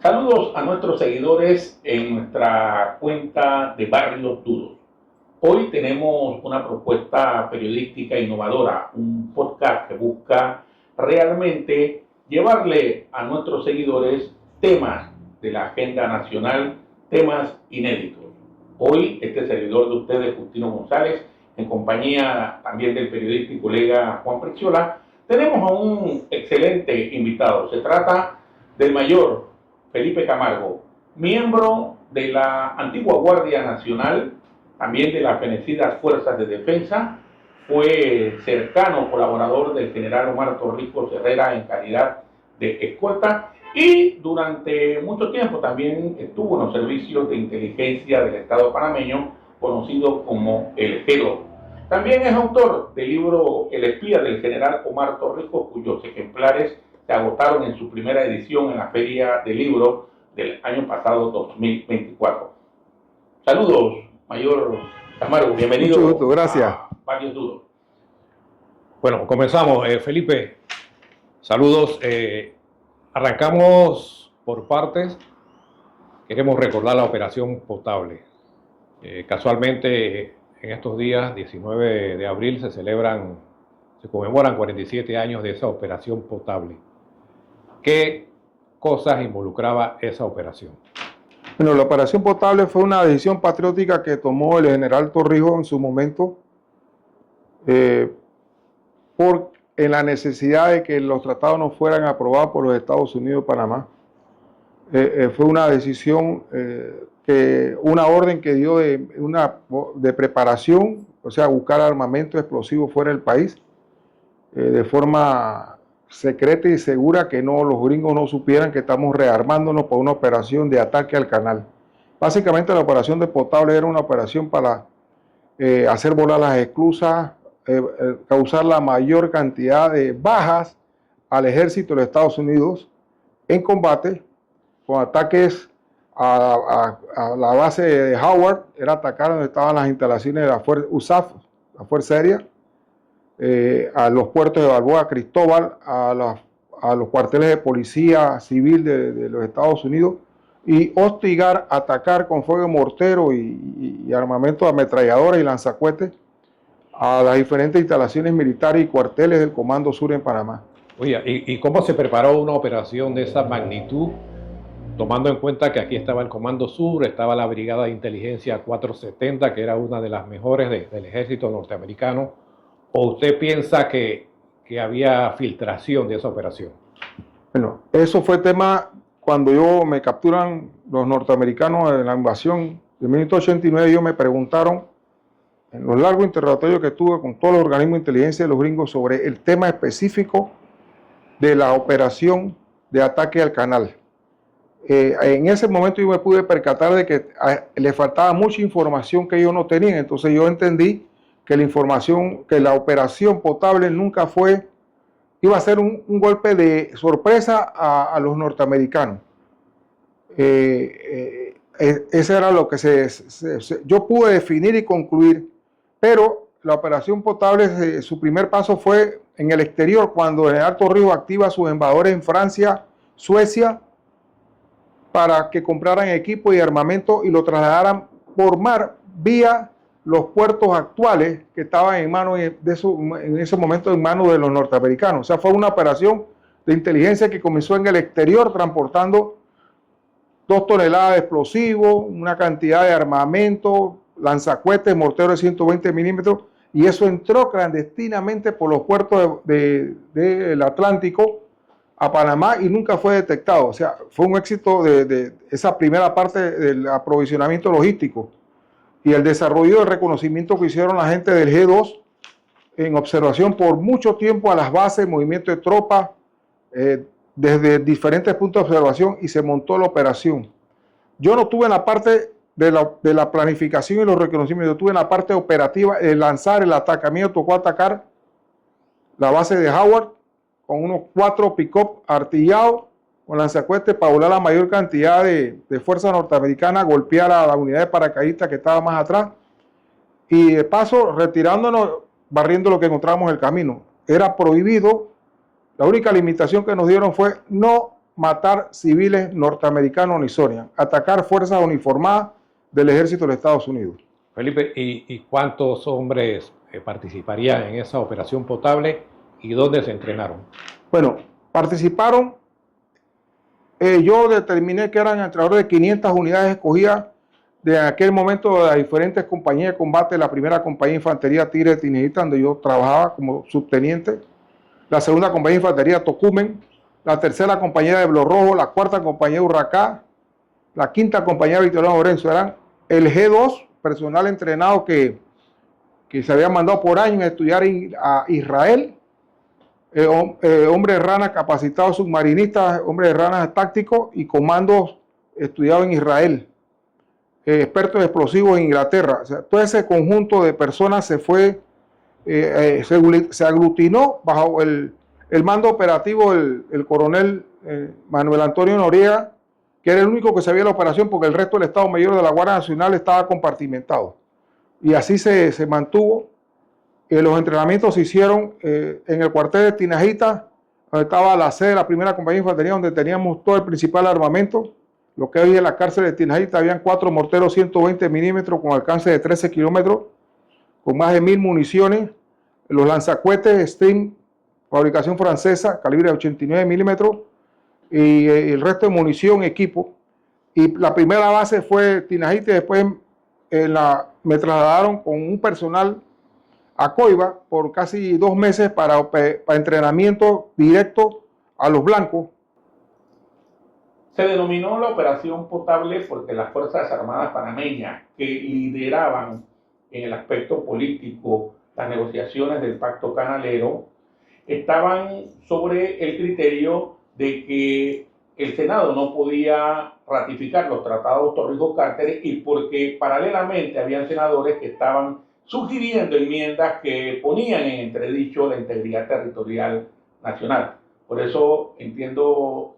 Saludos a nuestros seguidores en nuestra cuenta de Barrios Duros. Hoy tenemos una propuesta periodística innovadora, un podcast que busca realmente llevarle a nuestros seguidores temas de la agenda nacional, temas inéditos. Hoy este servidor de ustedes, Justino González, en compañía también del periodista y colega Juan Preciola, tenemos a un excelente invitado. Se trata del mayor Felipe Camargo, miembro de la antigua Guardia Nacional, también de las fenecidas Fuerzas de Defensa, fue cercano colaborador del general Omar Torrijos Herrera en calidad de escolta y durante mucho tiempo también estuvo en los servicios de inteligencia del Estado panameño, conocido como el G2. También es autor del libro El espía del general Omar Torrijos, cuyos ejemplares se agotaron en su primera edición en la Feria del Libro del año pasado, 2024. Saludos, mayor Camargo, bienvenido. Mucho gusto, gracias. A Barrios Duros. Bueno, comenzamos. Felipe, saludos. Arrancamos por partes. Queremos recordar la operación Potable. Casualmente, en estos días, 19 de abril, se conmemoran 47 años de esa operación Potable. ¿Qué cosas involucraba esa operación? Bueno, la operación Potable fue una decisión patriótica que tomó el general Torrijos en su momento en la necesidad de que los tratados no fueran aprobados por los Estados Unidos y Panamá. Fue una decisión, una orden que dio de preparación, o sea, buscar armamento explosivo fuera del país, de forma secreta y segura, que los gringos no supieran que estamos rearmándonos por una operación de ataque al canal. Básicamente la operación de Potable era una operación para hacer volar las esclusas, causar la mayor cantidad de bajas al ejército de los Estados Unidos en combate, con ataques a la base de Howard, era atacar donde estaban las instalaciones de la USAF, la Fuerza Aérea, a los puertos de Balboa, Cristóbal, a los cuarteles de policía civil de los Estados Unidos, y hostigar, atacar con fuego mortero y armamento de ametralladoras y lanzacohetes a las diferentes instalaciones militares y cuarteles del Comando Sur en Panamá. Oye, ¿y cómo se preparó una operación de esa magnitud, tomando en cuenta que aquí estaba el Comando Sur, estaba la Brigada de Inteligencia 470, que era una de las mejores del ejército norteamericano? ¿O usted piensa que había filtración de esa operación? Bueno, eso fue tema cuando me capturan los norteamericanos en la invasión de 1989. Ellos me preguntaron, en los largos interrogatorios que tuve con todos los organismos de inteligencia de los gringos, sobre el tema específico de la operación de ataque al canal. En ese momento yo me pude percatar de que le faltaba mucha información que ellos no tenían. Entonces yo entendí que la operación Potable nunca iba a ser un golpe de sorpresa a los norteamericanos. Eso era lo que yo pude definir y concluir, pero la operación Potable, su primer paso fue en el exterior, cuando el general Torrijos activa a sus embajadores en Francia, Suecia, para que compraran equipo y armamento y lo trasladaran por mar vía los puertos actuales que estaban en ese momento en manos de los norteamericanos. O sea, fue una operación de inteligencia que comenzó en el exterior, transportando 2 toneladas de explosivos, una cantidad de armamento, lanzacohetes, morteros de 120 milímetros, y eso entró clandestinamente por los puertos del Atlántico a Panamá y nunca fue detectado. O sea, fue un éxito de esa primera parte del aprovisionamiento logístico y el desarrollo del reconocimiento que hicieron la gente del G2 en observación por mucho tiempo a las bases, movimiento de tropas, desde diferentes puntos de observación, y se montó la operación. Yo no tuve en la parte de la planificación y los reconocimientos, yo tuve en la parte operativa de lanzar el ataque. A mí me tocó atacar la base de Howard con unos 4 pick-up artillados con lanzacohetes para volar la mayor cantidad de fuerza norteamericana, golpear a la unidad de paracaidistas que estaba más atrás y de paso retirándonos, barriendo lo que encontramos en el camino. Era prohibido. La única limitación que nos dieron fue no matar civiles norteamericanos ni Sonia, atacar fuerzas uniformadas del ejército de los Estados Unidos. Felipe, ¿y cuántos hombres participarían en esa operación potable y dónde se entrenaron? Bueno, participaron, yo determiné que eran alrededor de 500 unidades escogidas de aquel momento de las diferentes compañías de combate, la primera compañía de infantería Tigre de Tinejita, donde yo trabajaba como subteniente, la segunda compañía de infantería Tocumen, la tercera compañía de Blo Rojo, la cuarta compañía de Urracá, la quinta compañía de Victoriano Lorenzo. Eran el G2, personal entrenado que se había mandado por años a estudiar a Israel, hombres de ranas capacitados submarinistas, hombres de ranas tácticos y comandos estudiados en Israel, expertos explosivos en Inglaterra. O sea, todo ese conjunto de personas se fue, se aglutinó bajo el mando operativo del coronel Manuel Antonio Noriega, que era el único que sabía la operación porque el resto del Estado Mayor de la Guardia Nacional estaba compartimentado. Y así se mantuvo. Los entrenamientos se hicieron en el cuartel de Tinajita, donde estaba la sede de la primera compañía de infantería, donde teníamos todo el principal armamento. Lo que hoy en la cárcel de Tinajita habían 4 morteros 120 milímetros con alcance de 13 kilómetros, con más de 1000 municiones. Los lanzacohetes Stream, fabricación francesa, calibre 89 milímetros, y el resto de munición, equipo. Y la primera base fue Tinajita y después me trasladaron con un personal a Coiba por casi 2 meses para entrenamiento directo a los blancos. Se denominó la Operación Potable porque las Fuerzas Armadas panameñas que lideraban en el aspecto político las negociaciones del Pacto Canalero estaban sobre el criterio de que el Senado no podía ratificar los tratados Torrijos-Carter y porque paralelamente habían senadores que estaban sugiriendo enmiendas que ponían en entredicho la integridad territorial nacional. Por eso entiendo,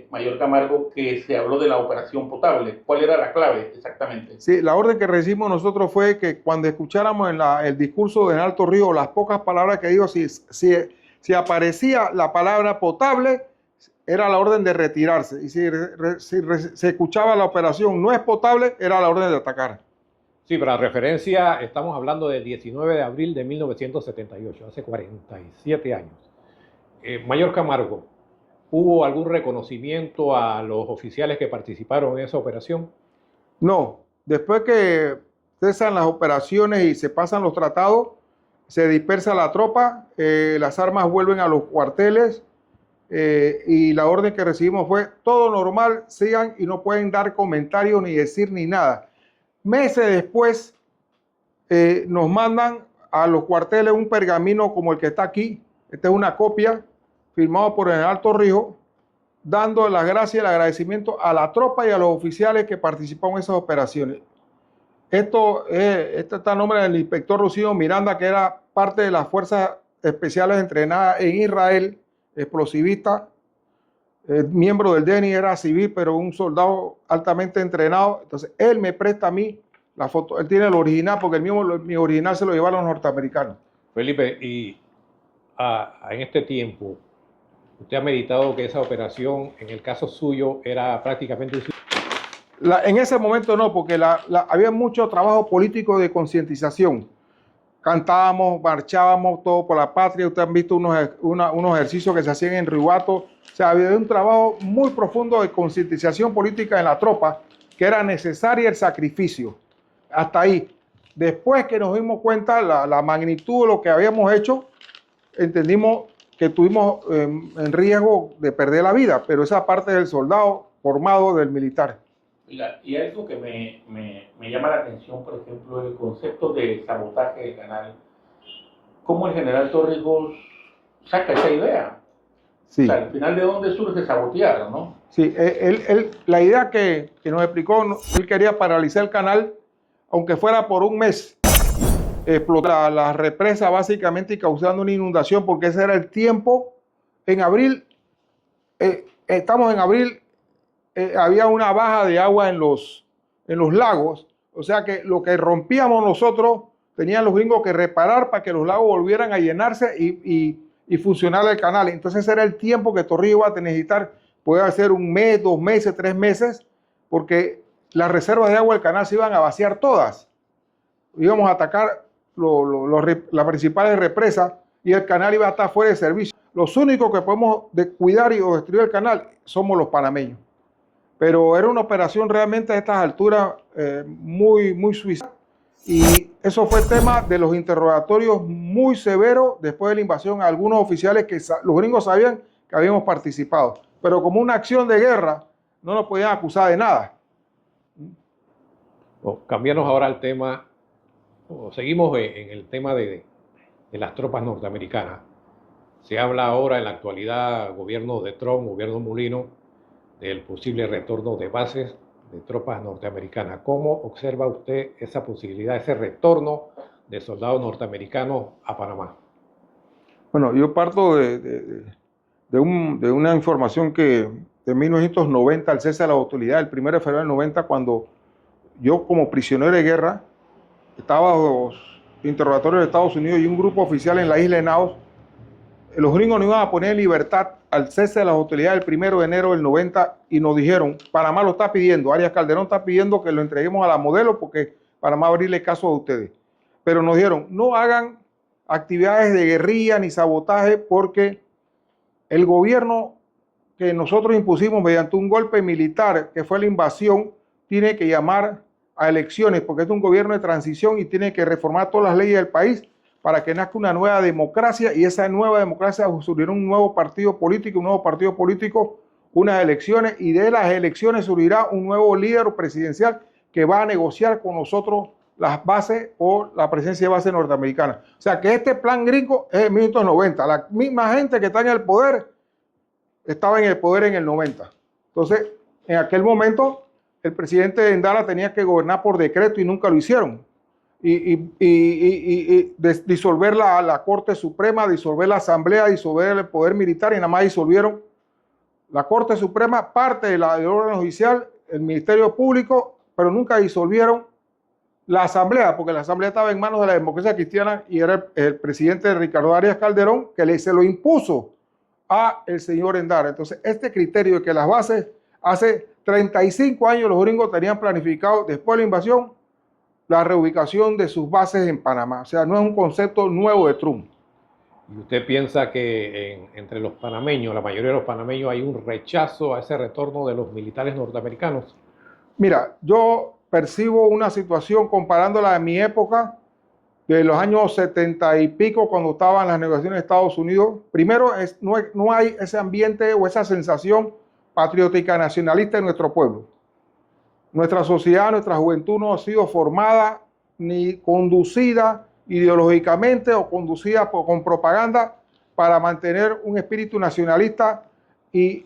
Mayor Camargo, que se habló de la Operación Potable. ¿Cuál era la clave exactamente? Sí, la orden que recibimos nosotros fue que cuando escucháramos el discurso de Alto Río, las pocas palabras que dijo, si aparecía la palabra potable, era la orden de retirarse. Y si se escuchaba la operación no es potable, era la orden de atacar. Sí, para referencia, estamos hablando del 19 de abril de 1978, hace 47 años. Mayor Camargo, ¿hubo algún reconocimiento a los oficiales que participaron en esa operación? No, después que cesan las operaciones y se pasan los tratados, se dispersa la tropa, las armas vuelven a los cuarteles y la orden que recibimos fue todo normal, sigan y no pueden dar comentarios ni decir ni nada. Meses después nos mandan a los cuarteles un pergamino como el que está aquí. Esta es una copia firmado por el general Torrijos, dando las gracias y el agradecimiento a la tropa y a los oficiales que participaron en esas operaciones. Esto está a nombre del inspector Rocío Miranda, que era parte de las fuerzas especiales entrenadas en Israel, explosivista, miembro del DENI, era civil, pero un soldado altamente entrenado. Entonces, él me presta a mí la foto. Él tiene el original, porque mi original se lo llevaron los norteamericanos. Felipe, y en este tiempo, ¿usted ha meditado que esa operación, en el caso suyo, era prácticamente un... En ese momento no, porque había mucho trabajo político de concientización. Cantábamos, marchábamos, todo por la patria. Ustedes han visto unos ejercicios que se hacían en Ribato. O sea, había un trabajo muy profundo de concientización política en la tropa, que era necesario el sacrificio. Hasta ahí. Después que nos dimos cuenta la magnitud de lo que habíamos hecho, entendimos que tuvimos en riesgo de perder la vida, pero esa parte del soldado formado del militar. Y algo que me llama la atención, por ejemplo, el concepto de sabotaje del canal. ¿Cómo el general Torrijos saca esa idea? Sí. O sea, al final, ¿de dónde surge sabotear, no? Sí, la idea que nos explicó, él quería paralizar el canal, aunque fuera por un mes, explotar la represa básicamente y causando una inundación, porque ese era el tiempo. En abril, estamos en abril, había una baja de agua en los lagos, o sea que lo que rompíamos nosotros, tenían los gringos que reparar para que los lagos volvieran a llenarse y funcionar el canal. Entonces era el tiempo que Torrijos iba a necesitar puede ser un mes, 2 meses, 3 meses, porque las reservas de agua del canal se iban a vaciar todas. Íbamos a atacar las principales represas y el canal iba a estar fuera de servicio. Los únicos que podemos cuidar o destruir el canal somos los panameños. Pero era una operación realmente a estas alturas muy suicida. Y eso fue tema de los interrogatorios muy severos después de la invasión a algunos oficiales que los gringos sabían que habíamos participado. Pero como una acción de guerra, no nos podían acusar de nada. Cambiarnos ahora al tema, seguimos en el tema de las tropas norteamericanas. Se habla ahora en la actualidad, gobierno de Trump, gobierno Mulino, del posible retorno de bases de tropas norteamericanas. ¿Cómo observa usted esa posibilidad, ese retorno de soldados norteamericanos a Panamá? Bueno, yo parto de una información que de 1990, al cese de la hostilidad, el 1 de febrero del 90, cuando yo como prisionero de guerra estaba bajo interrogatorios de Estados Unidos y un grupo oficial en la isla de Naos, los gringos nos iban a poner en libertad al cese de las hostilidades el 1 de enero del 90 y nos dijeron, Panamá lo está pidiendo, Arias Calderón está pidiendo que lo entreguemos a la modelo porque Panamá va a abrirle caso a ustedes. Pero nos dijeron, no hagan actividades de guerrilla ni sabotaje porque el gobierno que nosotros impusimos mediante un golpe militar, que fue la invasión, tiene que llamar a elecciones porque es un gobierno de transición y tiene que reformar todas las leyes del país para que nazca una nueva democracia y esa nueva democracia surgirá un nuevo partido político, unas elecciones y de las elecciones surgirá un nuevo líder presidencial que va a negociar con nosotros las bases o la presencia de base norteamericana. O sea que este plan gringo es de 1990. La misma gente que está en el poder estaba en el poder en el 90. Entonces, en aquel momento, el presidente Endara tenía que gobernar por decreto y nunca lo hicieron. Disolver la Corte Suprema, disolver la Asamblea, disolver el poder militar y nada más disolvieron la Corte Suprema, parte del órgano judicial, el Ministerio Público, pero nunca disolvieron la Asamblea, porque la Asamblea estaba en manos de la democracia cristiana y era el presidente Ricardo Arias Calderón que se lo impuso a el señor Endara. Entonces, este criterio de que las bases, hace 35 años los gringos tenían planificado, después de la invasión, la reubicación de sus bases en Panamá. O sea, no es un concepto nuevo de Trump. ¿Y usted piensa que entre los panameños, la mayoría de los panameños, hay un rechazo a ese retorno de los militares norteamericanos? Mira, yo percibo una situación comparándola a mi época, de los años 70 y pico, cuando estaban las negociaciones de Estados Unidos. Primero, no hay ese ambiente o esa sensación patriótica nacionalista en nuestro pueblo. Nuestra sociedad, nuestra juventud no ha sido formada ni conducida ideológicamente o conducida con propaganda para mantener un espíritu nacionalista, y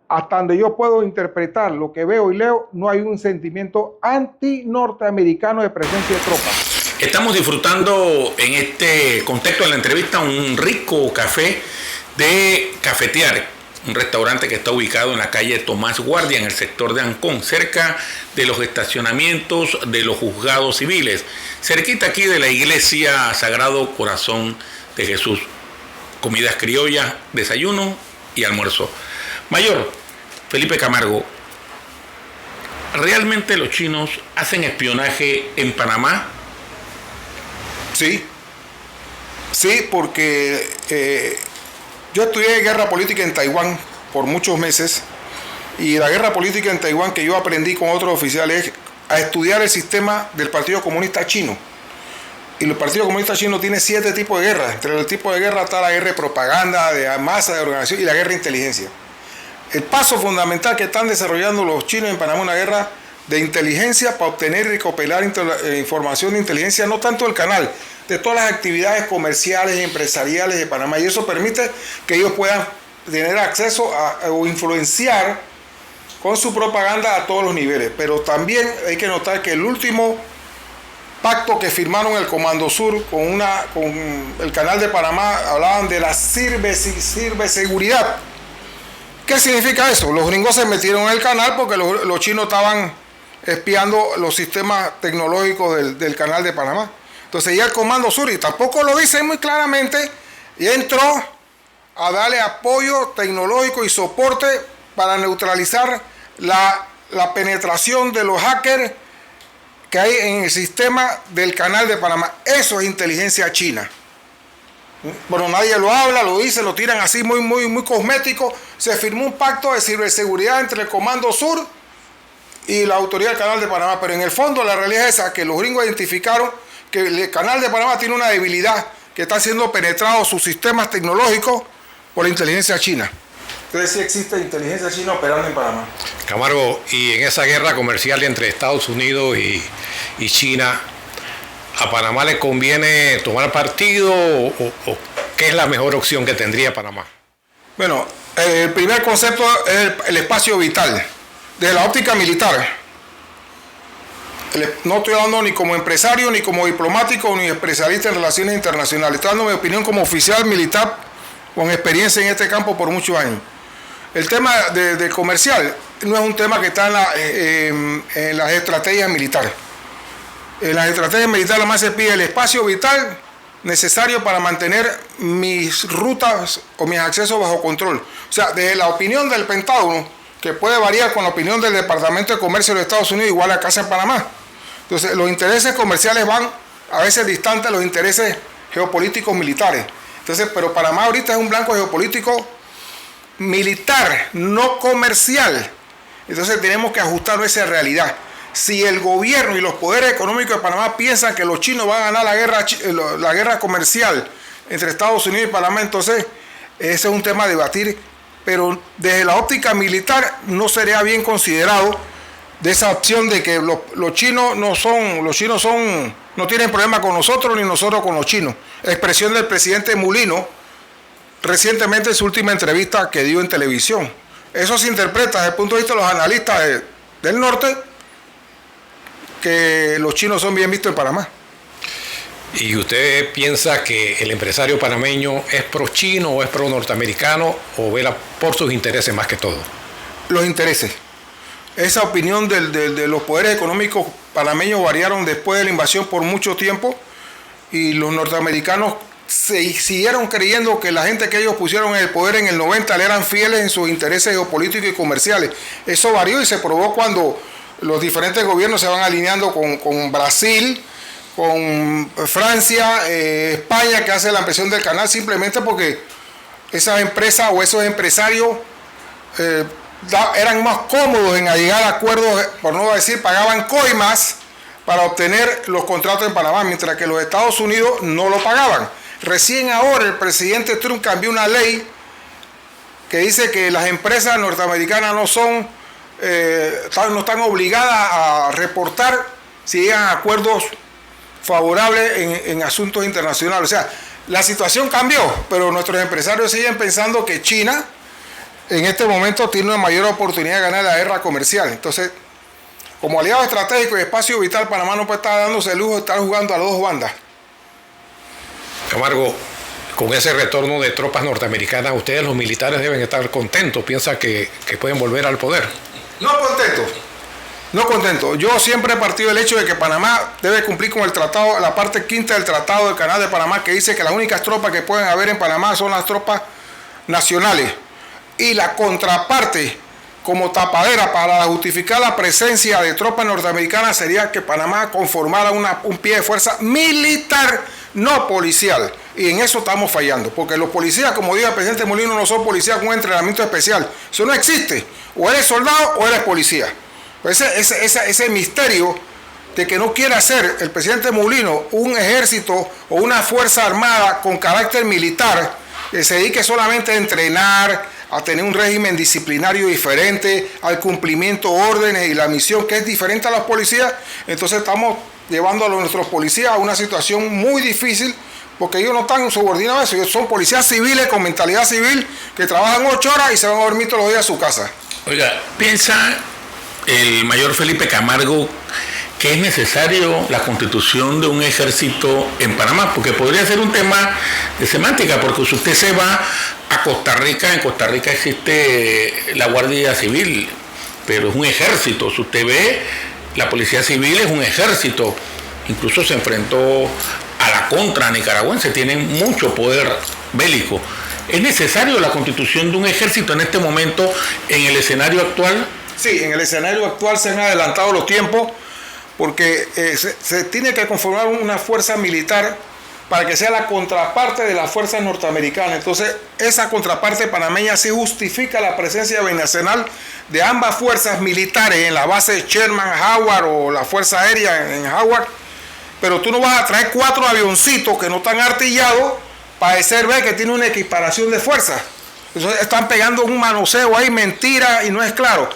hasta donde yo puedo interpretar lo que veo y leo, no hay un sentimiento anti-norteamericano de presencia de tropas. Estamos disfrutando en este contexto de la entrevista un rico café de Cafetear, un restaurante que está ubicado en la calle Tomás Guardia, en el sector de Ancón, cerca de los estacionamientos de los juzgados civiles, cerquita aquí de la iglesia Sagrado Corazón de Jesús. Comidas criollas, desayuno y almuerzo. Mayor Felipe Camargo, ¿realmente los chinos hacen espionaje en Panamá? Sí, porque yo estudié guerra política en Taiwán por muchos meses, y la guerra política en Taiwán que yo aprendí con otros oficiales es a estudiar el sistema del Partido Comunista Chino. Y el Partido Comunista Chino tiene 7 tipos de guerra. Entre los tipos de guerra está la guerra de propaganda, de masa, de organización y la guerra de inteligencia. El paso fundamental que están desarrollando los chinos en Panamá es una guerra de inteligencia para obtener y recopilar información de inteligencia, no tanto del canal, de todas las actividades comerciales y empresariales de Panamá, y eso permite que ellos puedan tener acceso o influenciar con su propaganda a todos los niveles. Pero también hay que notar que el último pacto que firmaron el Comando Sur con el canal de Panamá, hablaban de la ciberseguridad. ¿Qué significa eso? Los gringos se metieron en el canal porque los chinos estaban espiando los sistemas tecnológicos del canal de Panamá. Entonces ya el Comando Sur, y tampoco lo dice muy claramente, y entró a darle apoyo tecnológico y soporte para neutralizar la penetración de los hackers que hay en el sistema del Canal de Panamá. Eso es inteligencia china. Bueno, nadie lo habla, lo dice, lo tiran así muy cosmético. Se firmó un pacto de ciberseguridad entre el Comando Sur y la autoridad del Canal de Panamá, pero en el fondo la realidad es esa, que los gringos identificaron que el Canal de Panamá tiene una debilidad, que está siendo penetrado sus sistemas tecnológicos por la inteligencia china. Entonces sí existe inteligencia china operando en Panamá. Camargo, y en esa guerra comercial entre Estados Unidos y China, ¿a Panamá le conviene tomar partido o qué es la mejor opción que tendría Panamá? Bueno, el primer concepto es el espacio vital. Desde la óptica militar, no estoy hablando ni como empresario, ni como diplomático, ni especialista en relaciones internacionales. Estoy dando mi opinión como oficial militar con experiencia en este campo por muchos años. El tema de comercial no es un tema que está en las estrategias militares. En las estrategias militares además se pide el espacio vital necesario para mantener mis rutas o mis accesos bajo control. O sea, desde la opinión del Pentágono, que puede variar con la opinión del Departamento de Comercio de los Estados Unidos, igual acá en Panamá. Entonces, los intereses comerciales van a veces distantes de los intereses geopolíticos militares. Entonces, pero Panamá ahorita es un blanco geopolítico militar, no comercial. Entonces, tenemos que ajustarnos a esa realidad. Si el gobierno y los poderes económicos de Panamá piensan que los chinos van a ganar la guerra comercial entre Estados Unidos y Panamá, entonces ese es un tema a debatir, pero desde la óptica militar no sería bien considerado de esa opción de que los chinos no tienen problema con nosotros ni nosotros con los chinos. Expresión del presidente Mulino recientemente en su última entrevista que dio en televisión. Eso se interpreta desde el punto de vista de los analistas del norte, que los chinos son bien vistos en Panamá. ¿Y usted piensa que el empresario panameño es pro chino o es pro norteamericano o vela por sus intereses más que todo? Los intereses. Esa opinión de los poderes económicos panameños variaron después de la invasión por mucho tiempo y los norteamericanos siguieron creyendo que la gente que ellos pusieron en el poder en el 90 le eran fieles en sus intereses geopolíticos y comerciales. Eso varió y se probó cuando los diferentes gobiernos se van alineando con Brasil, con Francia, España, que hace la ampliación del canal, simplemente porque esas empresas o esos empresarios eran más cómodos en llegar a acuerdos, por no decir, pagaban coimas para obtener los contratos en Panamá, mientras que los Estados Unidos no lo pagaban. Recién ahora el presidente Trump cambió una ley que dice que las empresas norteamericanas no están obligadas a reportar si llegan a acuerdos favorables en asuntos internacionales. O sea, la situación cambió, pero nuestros empresarios siguen pensando que China en este momento tiene una mayor oportunidad de ganar la guerra comercial. Entonces, como aliado estratégico y espacio vital, Panamá no puede estar dándose el lujo de estar jugando a las dos bandas. Camargo, con ese retorno de tropas norteamericanas, ustedes los militares deben estar contentos. ¿Piensa que pueden volver al poder? No contento. Yo siempre he partido del hecho de que Panamá debe cumplir con el tratado, la parte quinta del Tratado del Canal de Panamá, que dice que las únicas tropas que pueden haber en Panamá son las tropas nacionales. Y la contraparte, como tapadera para justificar la presencia de tropas norteamericanas, sería que Panamá conformara un pie de fuerza militar, no policial. Y en eso estamos fallando, porque los policías, como dijo el presidente Molino, no son policías con un entrenamiento especial. Eso no existe. O eres soldado o eres policía. Ese misterio de que no quiere hacer el presidente Molino un ejército o una fuerza armada con carácter militar que se dedique solamente a entrenar, a tener un régimen disciplinario diferente, al cumplimiento de órdenes y la misión que es diferente a los policías. Entonces estamos llevando a nuestros policías a una situación muy difícil, porque ellos no están subordinados a eso. Ellos son policías civiles con mentalidad civil que trabajan 8 horas y se van a dormir todos los días a su casa. Oiga, ¿piensa el mayor Felipe Camargo que es necesario la constitución de un ejército en Panamá? Porque podría ser un tema de semántica, porque si usted se va a Costa Rica, en Costa Rica existe la Guardia Civil, pero es un ejército. Si usted ve, la Policía Civil es un ejército. Incluso se enfrentó a la contra nicaragüense, tienen mucho poder bélico. ¿Es necesario la constitución de un ejército en este momento en el escenario actual? Sí, en el escenario actual se han adelantado los tiempos porque se tiene que conformar una fuerza militar para que sea la contraparte de las fuerzas norteamericanas. Entonces, esa contraparte panameña sí justifica la presencia binacional de ambas fuerzas militares en la base de Sherman, Howard o la Fuerza Aérea en Howard. Pero tú no vas a traer 4 avioncitos que no están artillados para hacer ver que tiene una equiparación de fuerzas. Entonces, están pegando un manoseo ahí, mentira, y no es claro.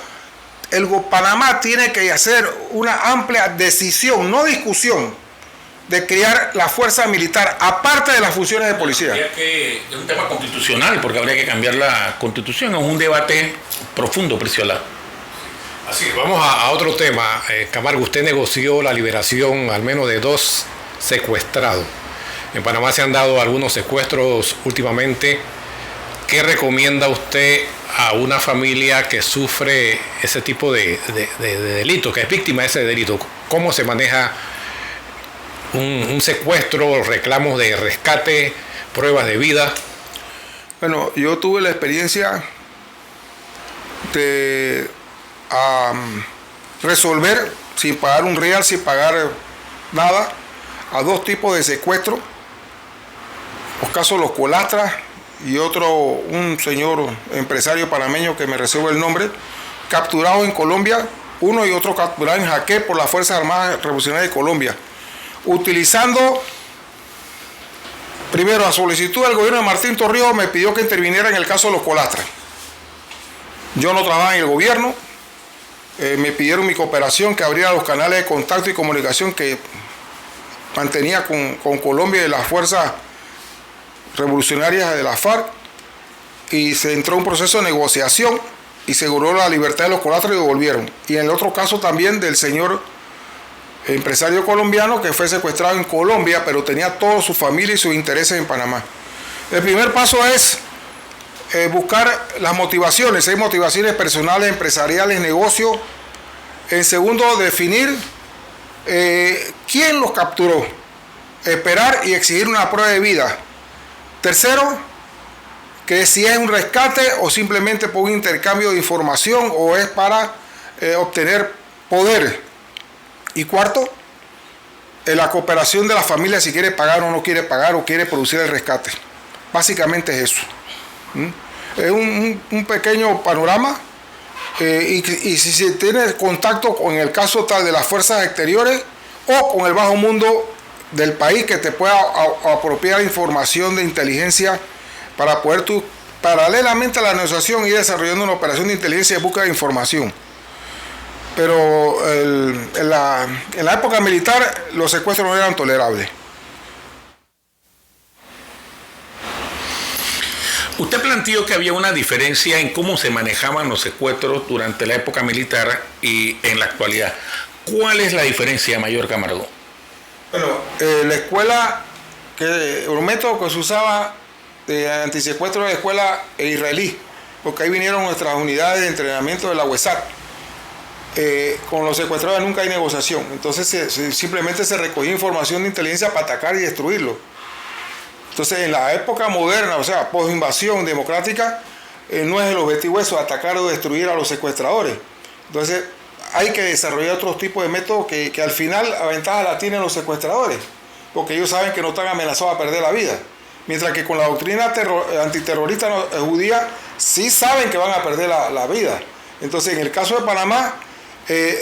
Panamá tiene que hacer una amplia decisión, no discusión, de crear la fuerza militar, aparte de las funciones de policía. Es un tema constitucional, porque habría que cambiar la constitución. Es un debate profundo, Priciola. Así, vamos a otro tema. Camargo, usted negoció la liberación al menos de 2 secuestrados. En Panamá se han dado algunos secuestros últimamente. ¿Qué recomienda usted a una familia que sufre ese tipo de delito, que es víctima de ese delito? ¿Cómo se maneja un secuestro, reclamos de rescate, pruebas de vida? Bueno, yo tuve la experiencia de resolver sin pagar un real, sin pagar nada, a 2 tipos de secuestro. Los casos Los Colastras y un señor empresario panameño que me reservo el nombre, capturado en Colombia, uno y otro capturado en Jaque por las Fuerzas Armadas Revolucionarias de Colombia, utilizando, primero, a solicitud del gobierno de Martín Torrijos, me pidió que interviniera en el caso de Los Colastras. Yo no trabajaba en el gobierno, me pidieron mi cooperación, que abriera los canales de contacto y comunicación que mantenía con Colombia y las fuerzas revolucionarias de la FARC, y se entró un proceso de negociación y se logró la libertad de Los Colastras y devolvieron. Y en el otro caso también del señor empresario colombiano que fue secuestrado en Colombia, pero tenía toda su familia y sus intereses en Panamá. El primer paso es buscar las motivaciones. Hay motivaciones personales, empresariales, negocios. En segundo, definir quién los capturó. Esperar y exigir una prueba de vida. Tercero, que si es un rescate o simplemente por un intercambio de información o es para obtener poder. Y cuarto, la cooperación de la familia, si quiere pagar o no quiere pagar o quiere producir el rescate. Básicamente es eso. Es un pequeño panorama y si se tiene contacto con el caso tal de las fuerzas exteriores o con el bajo mundo del país que te pueda apropiar información de inteligencia para poder tú, paralelamente a la negociación, ir desarrollando una operación de inteligencia de búsqueda de información. Pero en la época militar los secuestros no eran tolerables. Usted planteó que había una diferencia en cómo se manejaban los secuestros durante la época militar y en la actualidad. ¿Cuál es la diferencia, Mayor Camargo? Bueno, la escuela, el método que se usaba de antisecuestro de la escuela israelí, porque ahí vinieron nuestras unidades de entrenamiento de la UESAT. Con los secuestrados nunca hay negociación, entonces simplemente se recogía información de inteligencia para atacar y destruirlo. Entonces en la época moderna, o sea, post-invasión democrática, no es el objetivo eso, atacar o destruir a los secuestradores. Entonces hay que desarrollar otros tipos de métodos que al final la ventaja la tienen los secuestradores, porque ellos saben que no están amenazados a perder la vida. Mientras que con la doctrina antiterrorista judía sí saben que van a perder la vida. Entonces en el caso de Panamá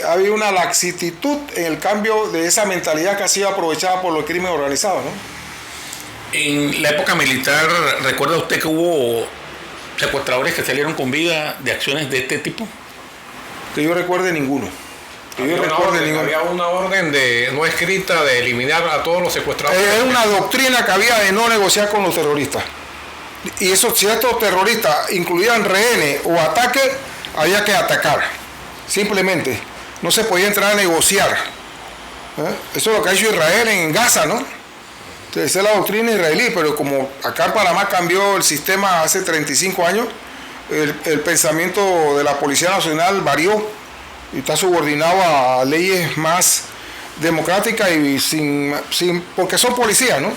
había una laxitud en el cambio de esa mentalidad que ha sido aprovechada por los crímenes organizados, ¿no? En la época militar, ¿recuerda usted que hubo secuestradores que salieron con vida de acciones de este tipo? Que yo recuerde ninguno. Había una orden no escrita de eliminar a todos los secuestradores. Es una doctrina que había de no negociar con los terroristas. Y eso, si estos terroristas incluían rehenes o ataques, había que atacar. Simplemente. No se podía entrar a negociar. Eso es lo que ha hecho Israel en Gaza, ¿no? Entonces, esa es la doctrina israelí, pero como acá en Panamá cambió el sistema hace 35 años, el pensamiento de la Policía Nacional varió y está subordinado a leyes más democráticas y porque son policías, ¿no?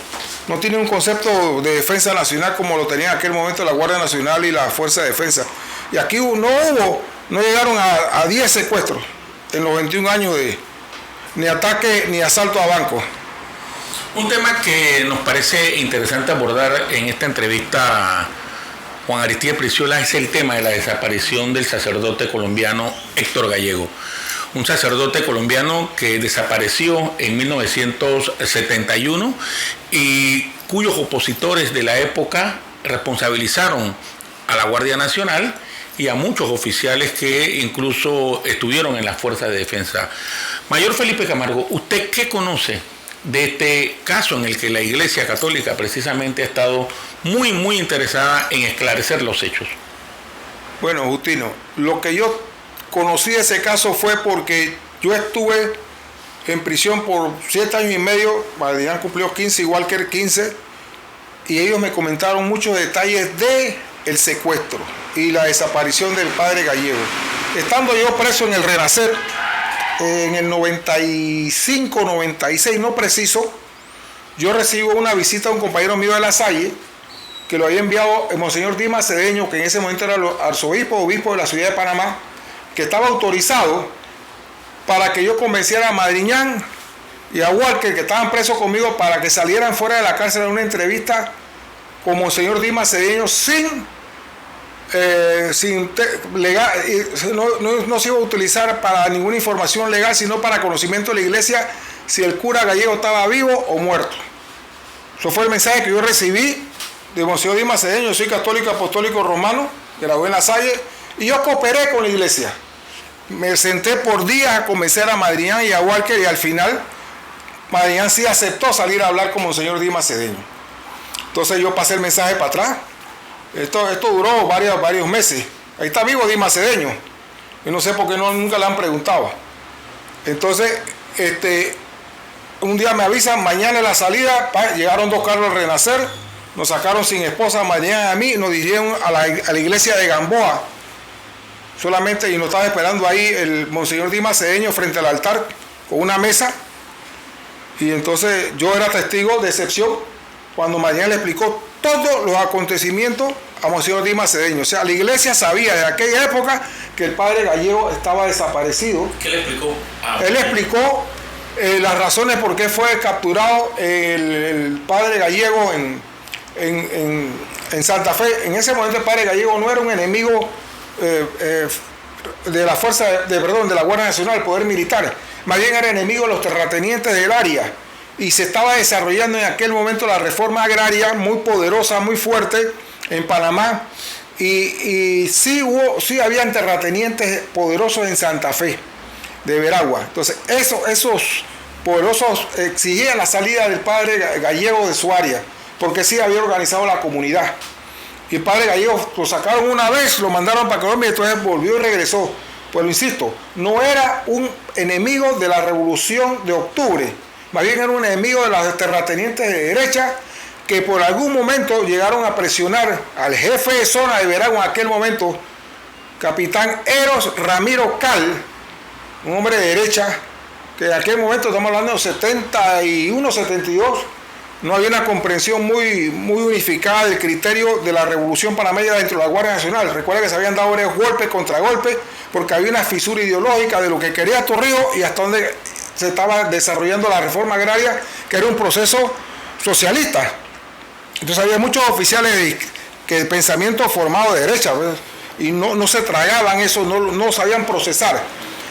no tiene un concepto de defensa nacional como lo tenía en aquel momento la Guardia Nacional y la Fuerza de Defensa. Y aquí no llegaron a 10 secuestros en los 21 años de ni ataque ni asalto a bancos. Un tema que nos parece interesante abordar en esta entrevista, Juan Aristides Priciola, es el tema de la desaparición del sacerdote colombiano Héctor Gallego. Un sacerdote colombiano que desapareció en 1971 y cuyos opositores de la época responsabilizaron a la Guardia Nacional y a muchos oficiales que incluso estuvieron en las fuerzas de defensa. Mayor Felipe Camargo, ¿usted qué conoce de este caso en el que la Iglesia Católica precisamente ha estado muy interesada en esclarecer los hechos? Bueno, Justino, lo que yo conocí de ese caso fue porque yo estuve en prisión por 7 años y medio, Adrián cumplió 15, igual que él 15, y ellos me comentaron muchos detalles de el secuestro y la desaparición del padre Gallego. Estando yo preso en el Renacer, en el 95, 96, no preciso, yo recibo una visita de un compañero mío de La Salle, que lo había enviado el Monseñor Dimas Cedeño, que en ese momento era el obispo de la ciudad de Panamá, que estaba autorizado para que yo convenciera a Madriñán y a Walker, que estaban presos conmigo, para que salieran fuera de la cárcel a una entrevista con Monseñor Dimas Cedeño no se iba a utilizar para ninguna información legal, sino para conocimiento de la iglesia, si el cura Gallego estaba vivo o muerto. Eso fue el mensaje que yo recibí de Monseñor Dimas Cedeño. Yo soy católico apostólico romano, gradué en La Salle, y yo cooperé con la iglesia. Me senté por días a convencer a Madriñán y a Walker, y al final Madriñán sí aceptó salir a hablar con Monseñor Dimas Cedeño. Entonces yo pasé el mensaje para atrás. Esto duró varios meses. Ahí está vivo Dimas Cedeño. Yo no sé por qué nunca le han preguntado. Entonces, un día me avisan, mañana es la salida. Llegaron 2 carros al Renacer, nos sacaron sin esposa, mañana a mí, nos dirigieron a la iglesia de Gamboa. Solamente, y nos estaba esperando ahí el Monseñor Dimas Cedeño frente al altar con una mesa. Y entonces yo era testigo de excepción cuando mañana le explicó todos los acontecimientes a Monseñor Dimas Cedeño. O sea, la iglesia sabía de aquella época que el padre Gallego estaba desaparecido. ¿Qué le explicó? Él explicó las razones por qué fue capturado el padre Gallego en Santa Fe. En ese momento el padre Gallego no era un enemigo de la de la Guardia Nacional, el poder militar. Más bien era enemigo de los terratenientes del área. Y se estaba desarrollando en aquel momento la reforma agraria muy poderosa, muy fuerte en Panamá. Y sí habían terratenientes poderosos en Santa Fe de Veragua. Entonces esos poderosos exigían la salida del padre Gallego de su área, porque sí había organizado la comunidad. Y el padre Gallego lo sacaron una vez, lo mandaron para Colombia y entonces volvió y regresó. Pues lo insisto, no era un enemigo de la Revolución de Octubre, más bien era un enemigo de los terratenientes de derecha que por algún momento llegaron a presionar al jefe de zona de Veragua en aquel momento, capitán Eros Ramiro Cal, un hombre de derecha, que en aquel momento, estamos hablando de los 71, 72, no había una comprensión muy unificada del criterio de la revolución panameña dentro de la Guardia Nacional. Recuerda que se habían dado varios golpes contra golpes porque había una fisura ideológica de lo que quería Torrijos y hasta dónde se estaba desarrollando la reforma agraria, que era un proceso socialista. Entonces había muchos oficiales de pensamiento formado de derecha, ¿verdad? Y no se tragaban eso, no sabían procesar.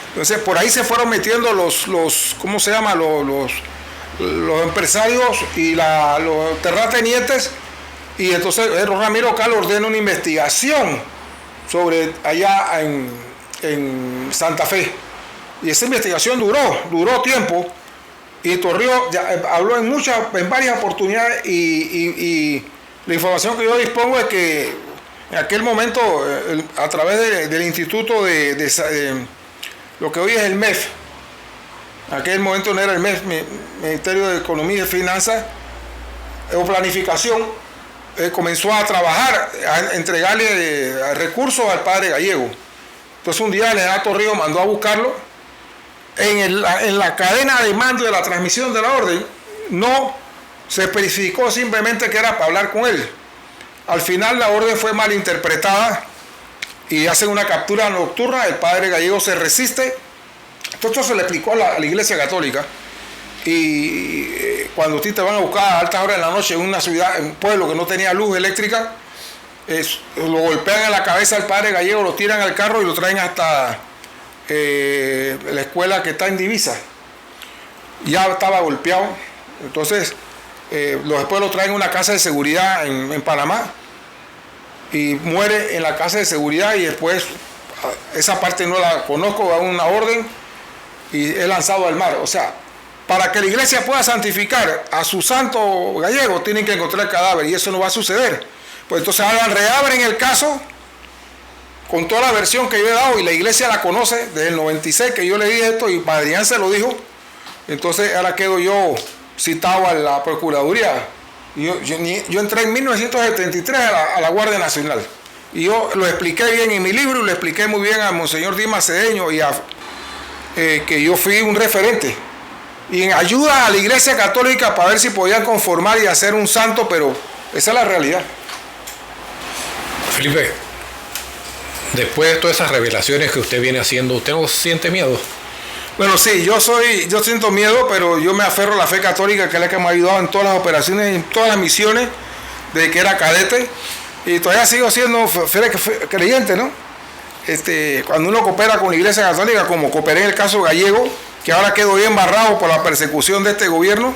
Entonces por ahí se fueron metiendo los ¿cómo se llama? Los empresarios y los terratenientes, y entonces Ramiro Cal ordena una investigación sobre allá en Santa Fe, y esa investigación duró tiempo, y Torrijos habló en varias oportunidades, y la información que yo dispongo es que en aquel momento a través del instituto de lo que hoy es el MEF, en aquel momento no era el MEF, Ministerio de Economía y Finanzas o Planificación, comenzó a trabajar, a entregarle recursos al padre Gallego. Entonces un día el general Torrijos mandó a buscarlo. En la cadena de mando de la transmisión de la orden no se especificó simplemente que era para hablar con él. Al final la orden fue mal interpretada y hacen una captura nocturna, el padre Gallego se resiste. Todo esto se le explicó a la Iglesia Católica. Y cuando ustedes te van a buscar a altas horas de la noche en una ciudad, en un pueblo que no tenía luz eléctrica, lo golpean en la cabeza al padre Gallego, lo tiran al carro y lo traen hasta la escuela que está en Divisa. Ya estaba golpeado. Entonces, después lo traen a una casa de seguridad en Panamá y muere en la casa de seguridad, y después, esa parte no la conozco, da una orden y es lanzado al mar. O sea, para que la iglesia pueda santificar a su santo Gallego, tienen que encontrar el cadáver, y eso no va a suceder. Pues entonces ahora reabren el caso con toda la versión que yo he dado, y la iglesia la conoce desde el 96 que yo le dije esto, y Adrián se lo dijo. Entonces ahora quedo yo citado a la Procuraduría. Yo entré en 1973 a la Guardia Nacional, y yo lo expliqué bien en mi libro, y lo expliqué muy bien a Monseñor Dimas Cedeño, y que yo fui un referente y en ayuda a la Iglesia Católica para ver si podían conformar y hacer un santo, pero esa es la realidad. Felipe, después de todas esas revelaciones que usted viene haciendo, ¿usted no siente miedo? Bueno, sí, yo siento miedo, pero yo me aferro a la fe católica, que es la que me ha ayudado en todas las operaciones, en todas las misiones, desde que era cadete, y todavía sigo siendo creyente, ¿no? Cuando uno coopera con la Iglesia Católica, como cooperé en el caso Gallego, que ahora quedo bien embarrado por la persecución de este gobierno,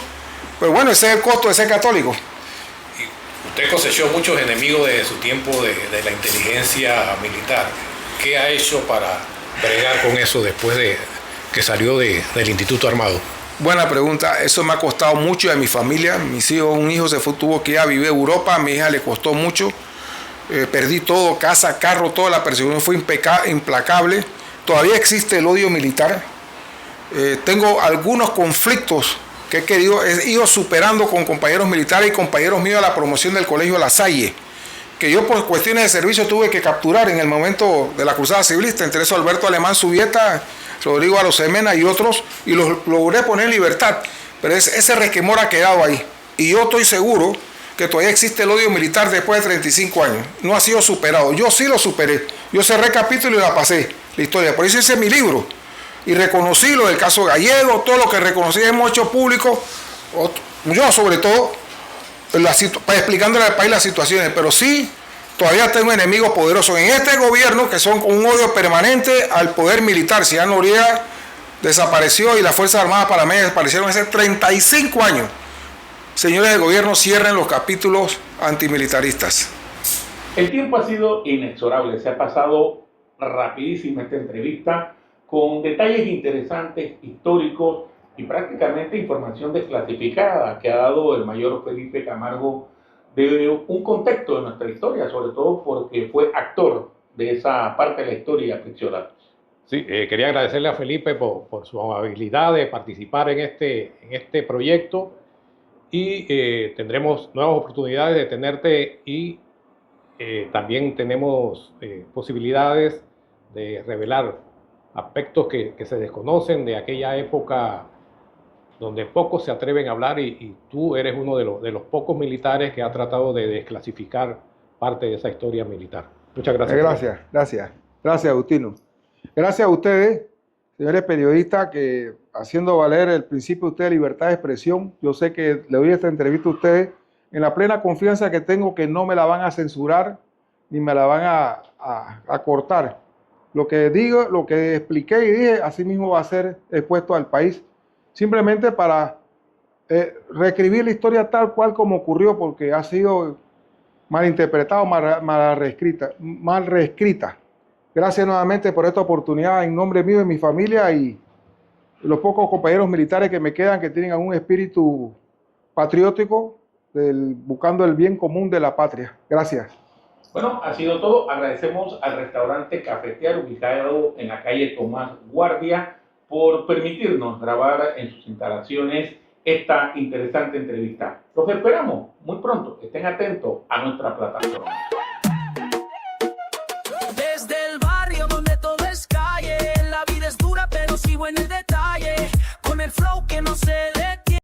pero bueno, ese es el costo de ser católico. Usted cosechó muchos enemigos de su tiempo de la inteligencia militar. ¿Qué ha hecho para bregar con eso después de que salió del Instituto Armado? Buena pregunta. Eso me ha costado mucho a mi familia. Mis hijos, un hijo tuvo que ir a vivir a Europa, a mi hija le costó mucho. Perdí todo, casa, carro, toda la persecución fue implacable. Todavía existe el odio militar. Tengo algunos conflictos que he ido superando con compañeros militares y compañeros míos a la promoción del Colegio La Salle, que yo por cuestiones de servicio tuve que capturar en el momento de la cruzada civilista, entre eso Alberto Alemán Subieta, Rodrigo Arosemena y otros, y los logré poner en libertad, pero ese resquemor ha quedado ahí, y yo estoy seguro que todavía existe el odio militar después de 35 años, no ha sido superado. Yo sí lo superé, yo cerré capítulo y la pasé, la historia, por eso hice mi libro, y reconocí lo del caso Gallego, todo lo que reconocí hemos hecho público, yo sobre todo, explicándole al país las situaciones, pero sí, todavía tengo enemigos poderosos en este gobierno que son con un odio permanente al poder militar. Ciudad Noriega desapareció y las Fuerzas Armadas panameñas desaparecieron hace 35 años. Señores del gobierno, cierren los capítulos antimilitaristas. El tiempo ha sido inexorable, se ha pasado rapidísima esta entrevista con detalles interesantes, históricos y prácticamente información desclasificada que ha dado el mayor Felipe Camargo de un contexto de nuestra historia, sobre todo porque fue actor de esa parte de la historia ficcional. Sí, quería agradecerle a Felipe por su amabilidad de participar en este proyecto, y tendremos nuevas oportunidades de tenerte, y también tenemos posibilidades de revelar aspectos que se desconocen de aquella época donde pocos se atreven a hablar, y tú eres uno de los pocos militares que ha tratado de desclasificar parte de esa historia militar. Muchas gracias. Gracias, Agustino. Gracias a ustedes, señores periodistas, que haciendo valer el principio de ustedes de libertad de expresión, yo sé que le doy esta entrevista a ustedes en la plena confianza que tengo que no me la van a censurar ni me la van a cortar. Lo que digo, lo que expliqué y dije, así mismo va a ser expuesto al país, simplemente para reescribir la historia tal cual como ocurrió, porque ha sido mal interpretado, mal reescrita. Gracias nuevamente por esta oportunidad en nombre mío y mi familia y los pocos compañeros militares que me quedan, que tienen un espíritu patriótico buscando el bien común de la patria. Gracias. Bueno, ha sido todo. Agradecemos al restaurante Cafetear, ubicado en la calle Tomás Guardia, por permitirnos grabar en sus instalaciones esta interesante entrevista. Los esperamos muy pronto. Estén atentos a nuestra plataforma. Desde el barrio donde todo es calle, la vida es dura pero sigo en el detalle, con el flow que no se